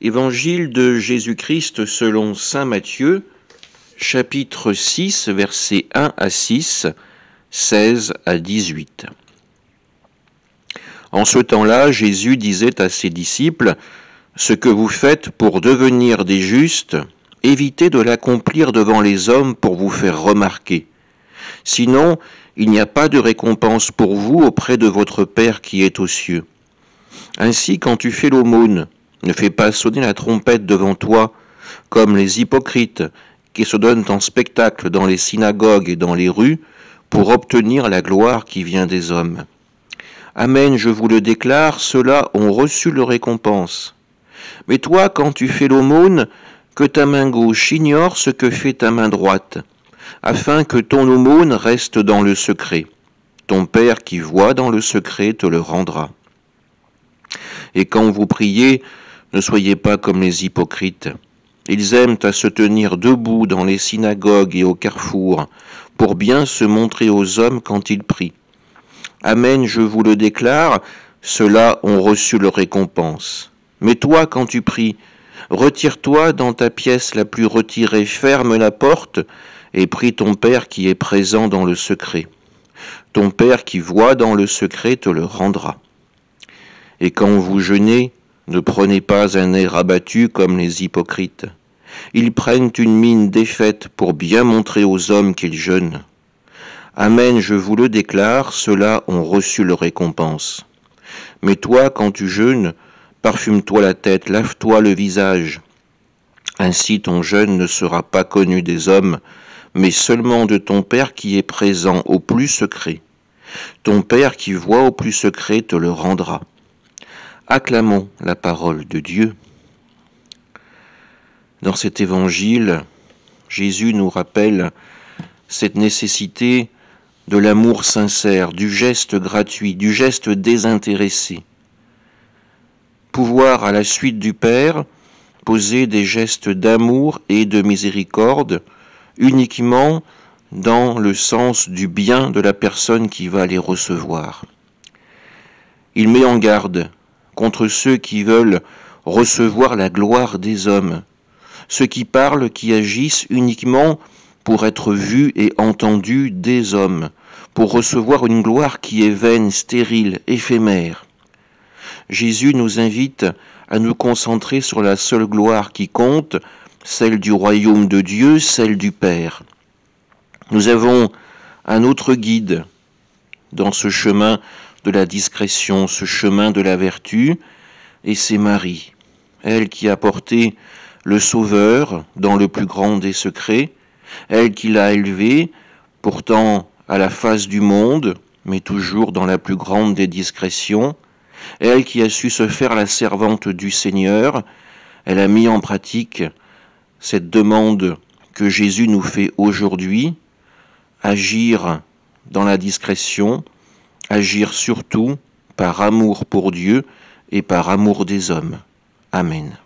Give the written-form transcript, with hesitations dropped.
Évangile de Jésus-Christ selon saint Matthieu, chapitre 6, versets 1 à 6, 16 à 18. En ce temps-là, Jésus disait à ses disciples, « Ce que vous faites pour devenir des justes, évitez de l'accomplir devant les hommes pour vous faire remarquer. Sinon, il n'y a pas de récompense pour vous auprès de votre Père qui est aux cieux. Ainsi, quand tu fais l'aumône, ne fais pas sonner la trompette devant toi, comme les hypocrites qui se donnent en spectacle dans les synagogues et dans les rues, pour obtenir la gloire qui vient des hommes. Amen, je vous le déclare, ceux-là ont reçu leur récompense. Mais toi, quand tu fais l'aumône, que ta main gauche ignore ce que fait ta main droite, afin que ton aumône reste dans le secret. Ton Père qui voit dans le secret te le rendra. Et quand vous priez, ne soyez pas comme les hypocrites. Ils aiment à se tenir debout dans les synagogues et au carrefour, pour bien se montrer aux hommes quand ils prient. Amen, je vous le déclare, ceux-là ont reçu leur récompense. Mais toi, quand tu pries, retire-toi dans ta pièce la plus retirée, ferme la porte, et prie ton Père qui est présent dans le secret. Ton Père qui voit dans le secret te le rendra. Et quand vous jeûnez, ne prenez pas un air abattu comme les hypocrites. Ils prennent une mine défaite pour bien montrer aux hommes qu'ils jeûnent. Amen, je vous le déclare, ceux-là ont reçu leur récompense. Mais toi, quand tu jeûnes, parfume-toi la tête, lave-toi le visage. Ainsi ton jeûne ne sera pas connu des hommes, mais seulement de ton Père qui est présent au plus secret. Ton Père qui voit au plus secret te le rendra. Acclamons la parole de Dieu. Dans cet évangile, Jésus nous rappelle cette nécessité de l'amour sincère, du geste gratuit, du geste désintéressé. Pouvoir, à la suite du Père, poser des gestes d'amour et de miséricorde uniquement dans le sens du bien de la personne qui va les recevoir. Il met en garde contre ceux qui veulent recevoir la gloire des hommes, ceux qui parlent, qui agissent uniquement pour être vus et entendus des hommes, pour recevoir une gloire qui est vaine, stérile, éphémère. Jésus nous invite à nous concentrer sur la seule gloire qui compte, celle du royaume de Dieu, celle du Père. Nous avons un autre guide dans ce chemin de la discrétion, ce chemin de la vertu, et c'est Marie, elle qui a porté le Sauveur dans le plus grand des secrets, elle qui l'a élevé, pourtant à la face du monde, mais toujours dans la plus grande des discrétions, elle qui a su se faire la servante du Seigneur, elle a mis en pratique cette demande que Jésus nous fait aujourd'hui, agir dans la discrétion, agir surtout par amour pour Dieu et par amour des hommes. Amen.